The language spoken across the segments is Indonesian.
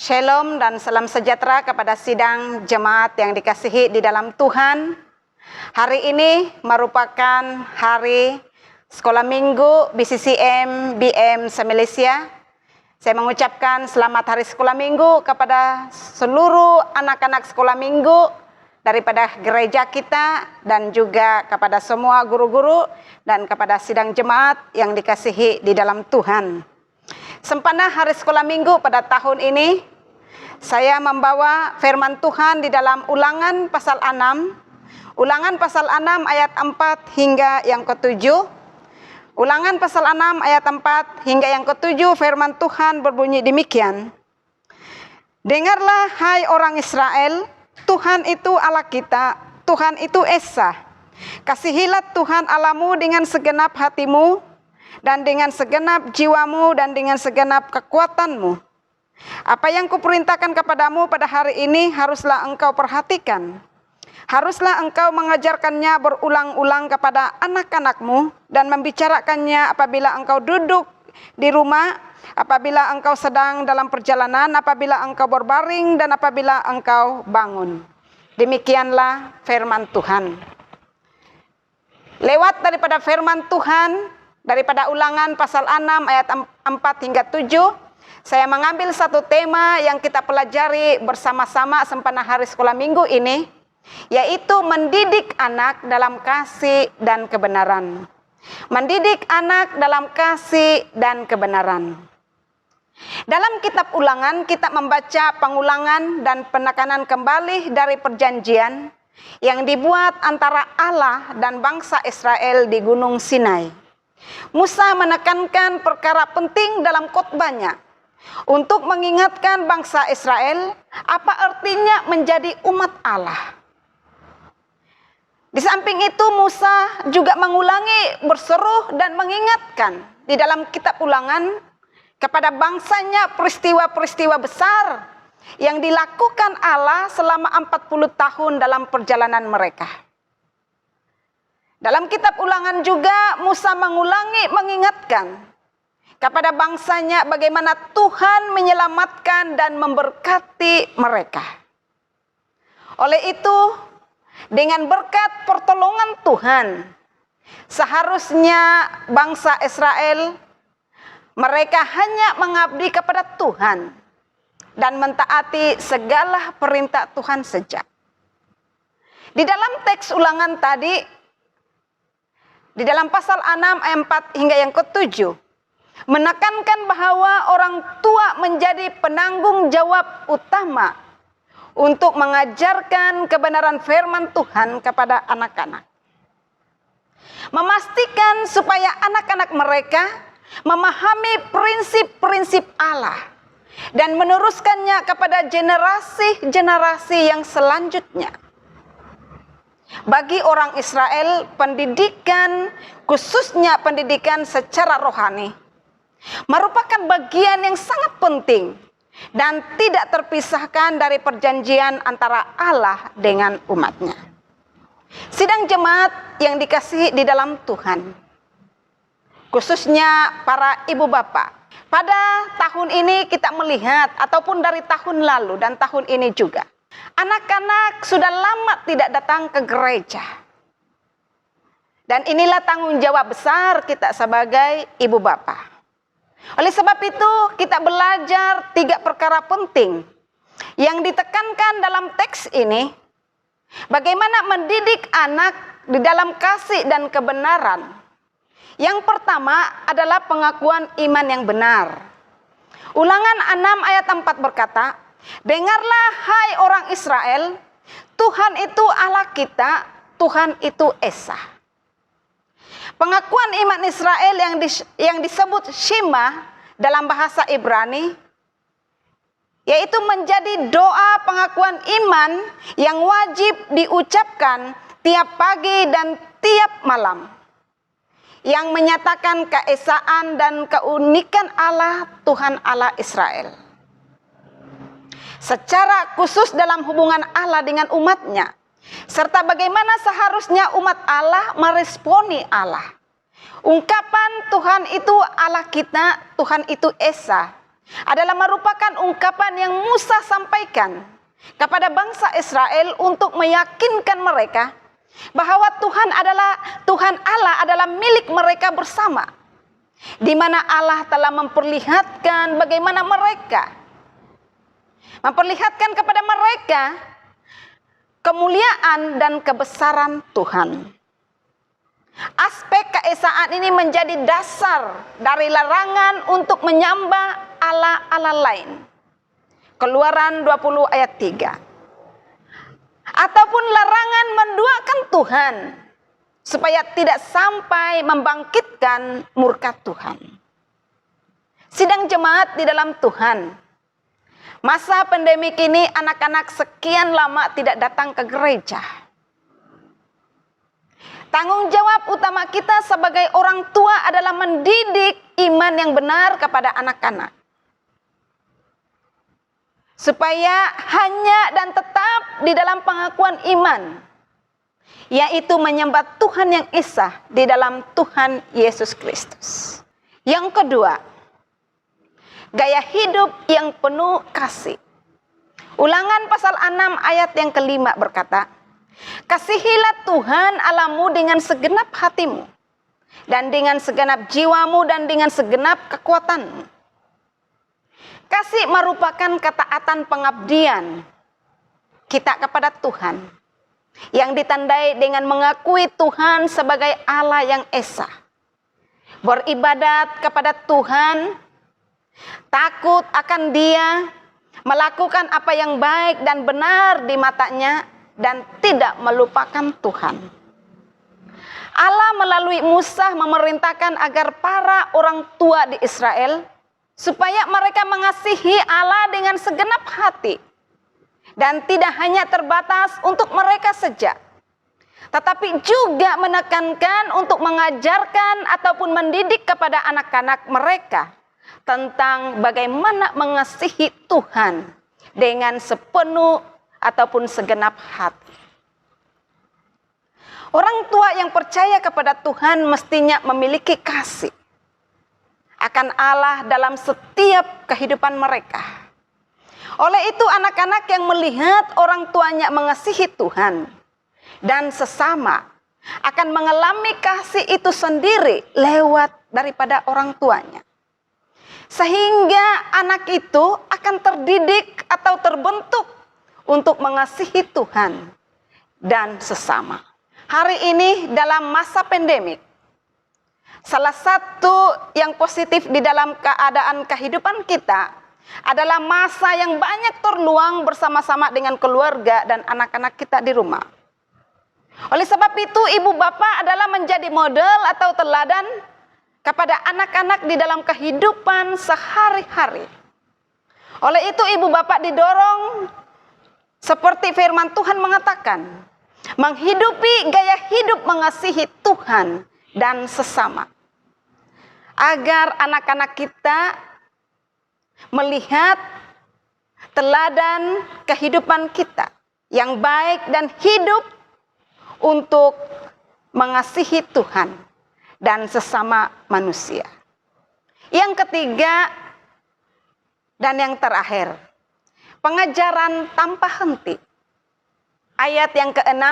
Shalom dan salam sejahtera kepada sidang jemaat yang dikasihi di dalam Tuhan. Hari ini merupakan hari sekolah minggu BCCM BM se-Malaysia. Saya mengucapkan selamat hari sekolah minggu kepada seluruh anak-anak sekolah minggu daripada gereja kita dan juga kepada semua guru-guru dan kepada sidang jemaat yang dikasihi di dalam Tuhan. Sempena hari sekolah minggu pada tahun ini, saya membawa firman Tuhan di dalam Ulangan pasal 6. Ulangan pasal 6 ayat 4 hingga yang ke-7. Ulangan pasal 6 ayat 4 hingga yang ke-7 firman Tuhan berbunyi demikian. Dengarlah hai orang Israel, Tuhan itu Allah kita, Tuhan itu Esa. Kasihilah Tuhan Allahmu dengan segenap hatimu, dan dengan segenap jiwamu, dan dengan segenap kekuatanmu. Apa yang kuperintahkan kepadamu pada hari ini haruslah engkau perhatikan. Haruslah engkau mengajarkannya berulang-ulang kepada anak-anakmu dan membicarakannya apabila engkau duduk di rumah, apabila engkau sedang dalam perjalanan, apabila engkau berbaring, dan apabila engkau bangun. Demikianlah firman Tuhan. Lewat daripada firman Tuhan, daripada Ulangan pasal 6 ayat 4 hingga 7, saya mengambil satu tema yang kita pelajari bersama-sama sempena hari sekolah minggu ini, yaitu mendidik anak dalam kasih dan kebenaran. Mendidik anak dalam kasih dan kebenaran. Dalam kitab Ulangan, kita membaca pengulangan dan penekanan kembali dari perjanjian yang dibuat antara Allah dan bangsa Israel di Gunung Sinai. Musa menekankan perkara penting dalam khotbahnya untuk mengingatkan bangsa Israel apa artinya menjadi umat Allah. Di samping itu Musa juga mengulangi, berseru dan mengingatkan di dalam kitab Ulangan kepada bangsanya peristiwa-peristiwa besar yang dilakukan Allah selama 40 tahun dalam perjalanan mereka. Dalam kitab Ulangan juga Musa mengingatkan kepada bangsanya bagaimana Tuhan menyelamatkan dan memberkati mereka. Oleh itu, dengan berkat pertolongan Tuhan, seharusnya bangsa Israel mereka hanya mengabdi kepada Tuhan dan mentaati segala perintah Tuhan saja. Di dalam teks Ulangan tadi, di dalam pasal 6 ayat 4 hingga yang ke-7, menekankan bahwa orang tua menjadi penanggung jawab utama untuk mengajarkan kebenaran firman Tuhan kepada anak-anak. Memastikan supaya anak-anak mereka memahami prinsip-prinsip Allah dan meneruskannya kepada generasi-generasi yang selanjutnya. Bagi orang Israel, pendidikan, khususnya pendidikan secara rohani, merupakan bagian yang sangat penting dan tidak terpisahkan dari perjanjian antara Allah dengan umatnya. Sidang jemaat yang dikasihi di dalam Tuhan, khususnya para ibu bapak, pada tahun ini kita melihat, ataupun dari tahun lalu dan tahun ini juga, anak-anak sudah lama tidak datang ke gereja. Dan inilah tanggung jawab besar kita sebagai ibu bapa. Oleh sebab itu kita belajar 3 perkara penting yang ditekankan dalam teks ini. Bagaimana mendidik anak di dalam kasih dan kebenaran. Yang pertama adalah pengakuan iman yang benar. Ulangan 6 ayat 4 berkata, dengarlah hai orang Israel, Tuhan itu Allah kita, Tuhan itu Esa. Pengakuan iman Israel yang disebut Shema dalam bahasa Ibrani, yaitu menjadi doa pengakuan iman yang wajib diucapkan tiap pagi dan tiap malam, yang menyatakan keesaan dan keunikan Allah, Tuhan Allah Israel. Secara khusus dalam hubungan Allah dengan umatnya, serta bagaimana seharusnya umat Allah meresponi Allah. Ungkapan Tuhan itu Allah kita, Tuhan itu Esa, adalah merupakan ungkapan yang Musa sampaikan kepada bangsa Israel untuk meyakinkan mereka bahwa Tuhan Allah adalah milik mereka bersama, di mana Allah telah memperlihatkan bagaimana memperlihatkan kepada mereka kemuliaan dan kebesaran Tuhan. Aspek keesaan ini menjadi dasar dari larangan untuk menyembah Allah-Allah lain. Keluaran 20 ayat 3. Ataupun larangan menduakan Tuhan supaya tidak sampai membangkitkan murka Tuhan. Sidang jemaat di dalam Tuhan. Masa pandemik ini anak-anak sekian lama tidak datang ke gereja. Tanggung jawab utama kita sebagai orang tua adalah mendidik iman yang benar kepada anak-anak. Supaya hanya dan tetap di dalam pengakuan iman, yaitu menyembah Tuhan yang esa di dalam Tuhan Yesus Kristus. Yang kedua, gaya hidup yang penuh kasih. Ulangan pasal 6 ayat yang kelima berkata, "Kasihilah Tuhan Allahmu dengan segenap hatimu, dan dengan segenap jiwamu, dan dengan segenap kekuatanmu." Kasih merupakan ketaatan pengabdian kita kepada Tuhan, yang ditandai dengan mengakui Tuhan sebagai Allah yang esa, beribadat kepada Tuhan, takut akan Dia, melakukan apa yang baik dan benar di matanya, dan tidak melupakan Tuhan. Allah melalui Musa memerintahkan agar para orang tua di Israel supaya mereka mengasihi Allah dengan segenap hati, dan tidak hanya terbatas untuk mereka saja, tetapi juga menekankan untuk mengajarkan ataupun mendidik kepada anak-anak mereka tentang bagaimana mengasihi Tuhan dengan sepenuh ataupun segenap hati. Orang tua yang percaya kepada Tuhan mestinya memiliki kasih akan Allah dalam setiap kehidupan mereka. Oleh itu anak-anak yang melihat orang tuanya mengasihi Tuhan dan sesama akan mengalami kasih itu sendiri lewat daripada orang tuanya. Sehingga anak itu akan terdidik atau terbentuk untuk mengasihi Tuhan dan sesama. Hari ini dalam masa pandemik, salah satu yang positif di dalam keadaan kehidupan kita adalah masa yang banyak terluang bersama-sama dengan keluarga dan anak-anak kita di rumah. Oleh sebab itu, ibu bapak adalah menjadi model atau teladan kepada anak-anak di dalam kehidupan sehari-hari. Oleh itu, ibu bapak didorong seperti firman Tuhan mengatakan, menghidupi gaya hidup mengasihi Tuhan dan sesama, agar anak-anak kita melihat teladan kehidupan kita yang baik dan hidup untuk mengasihi Tuhan dan sesama manusia. Yang ketiga dan yang terakhir, pengajaran tanpa henti. Ayat yang ke-6,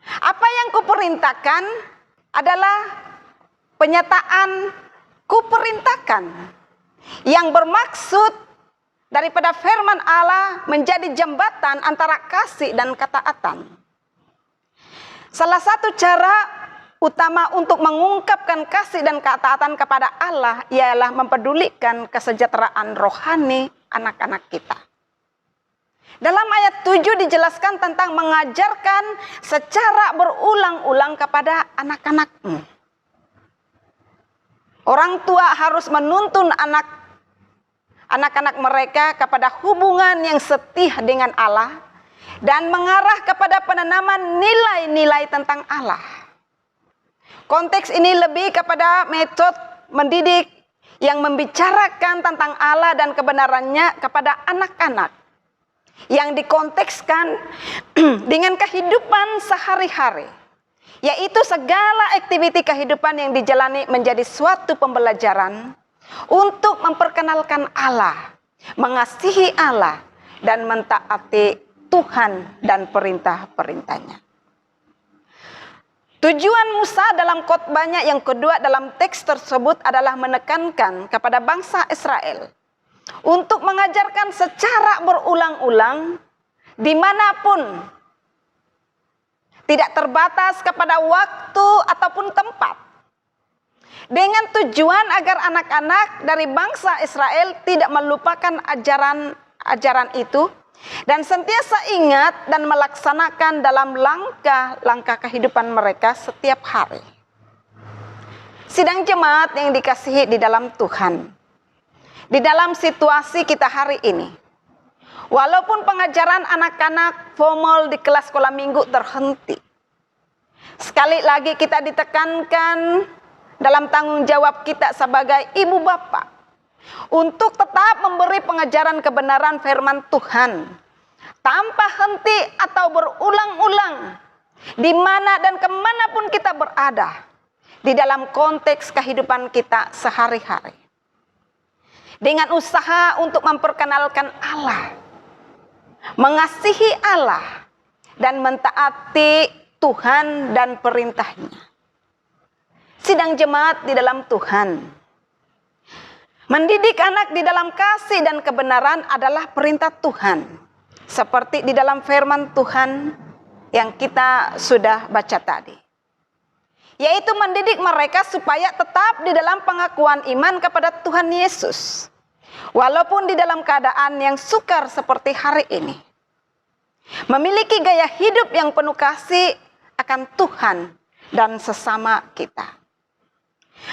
apa yang kuperintahkan adalah penyataan kuperintahkan, yang bermaksud daripada firman Allah menjadi jembatan antara kasih dan ketaatan. Salah satu cara utama untuk mengungkapkan kasih dan ketaatan kepada Allah ialah mempedulikan kesejahteraan rohani anak-anak kita. Dalam ayat 7 dijelaskan tentang mengajarkan secara berulang-ulang kepada anak-anakmu. Orang tua harus menuntun anak-anak mereka kepada hubungan yang setia dengan Allah dan mengarah kepada penanaman nilai-nilai tentang Allah. Konteks ini lebih kepada metode mendidik yang membicarakan tentang Allah dan kebenarannya kepada anak-anak, yang dikontekskan dengan kehidupan sehari-hari, yaitu segala aktiviti kehidupan yang dijalani menjadi suatu pembelajaran untuk memperkenalkan Allah, mengasihi Allah, dan mentaati Tuhan dan perintah-perintahnya. Tujuan Musa dalam khotbahnya yang kedua dalam teks tersebut adalah menekankan kepada bangsa Israel untuk mengajarkan secara berulang-ulang dimanapun, tidak terbatas kepada waktu ataupun tempat, dengan tujuan agar anak-anak dari bangsa Israel tidak melupakan ajaran itu dan sentiasa ingat dan melaksanakan dalam langkah-langkah kehidupan mereka setiap hari. Sidang jemaat yang dikasihi di dalam Tuhan, di dalam situasi kita hari ini, walaupun pengajaran anak-anak formal di kelas sekolah minggu terhenti, sekali lagi kita ditekankan dalam tanggung jawab kita sebagai ibu bapa untuk tetap memberi pengajaran kebenaran firman Tuhan tanpa henti atau berulang-ulang di mana dan kemanapun kita berada di dalam konteks kehidupan kita sehari-hari, dengan usaha untuk memperkenalkan Allah, mengasihi Allah, dan mentaati Tuhan dan perintahnya. Sidang jemaat di dalam Tuhan, mendidik anak di dalam kasih dan kebenaran adalah perintah Tuhan, seperti di dalam firman Tuhan yang kita sudah baca tadi, yaitu mendidik mereka supaya tetap di dalam pengakuan iman kepada Tuhan Yesus, walaupun di dalam keadaan yang sukar seperti hari ini, memiliki gaya hidup yang penuh kasih akan Tuhan dan sesama kita.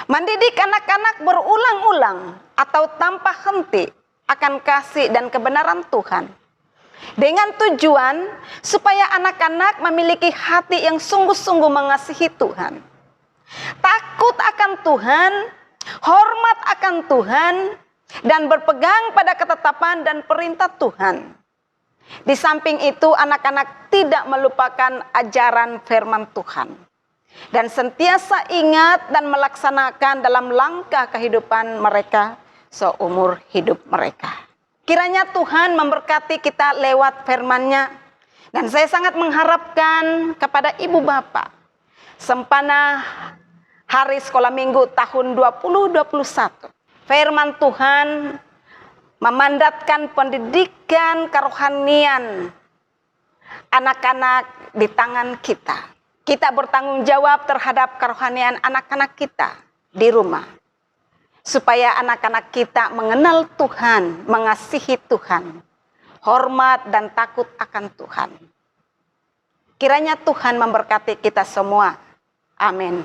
Mendidik anak-anak berulang-ulang atau tanpa henti akan kasih dan kebenaran Tuhan, dengan tujuan supaya anak-anak memiliki hati yang sungguh-sungguh mengasihi Tuhan, takut akan Tuhan, hormat akan Tuhan, dan berpegang pada ketetapan dan perintah Tuhan. Di samping itu, anak-anak tidak melupakan ajaran firman Tuhan dan sentiasa ingat dan melaksanakan dalam langkah kehidupan mereka seumur hidup mereka. Kiranya Tuhan memberkati kita lewat firman-Nya, dan saya sangat mengharapkan kepada ibu bapak sempana hari sekolah minggu tahun 2021, firman Tuhan memandatkan pendidikan kerohanian anak-anak di tangan kita. Kita bertanggung jawab terhadap kerohanian anak-anak kita di rumah, supaya anak-anak kita mengenal Tuhan, mengasihi Tuhan, hormat dan takut akan Tuhan. Kiranya Tuhan memberkati kita semua. Amin.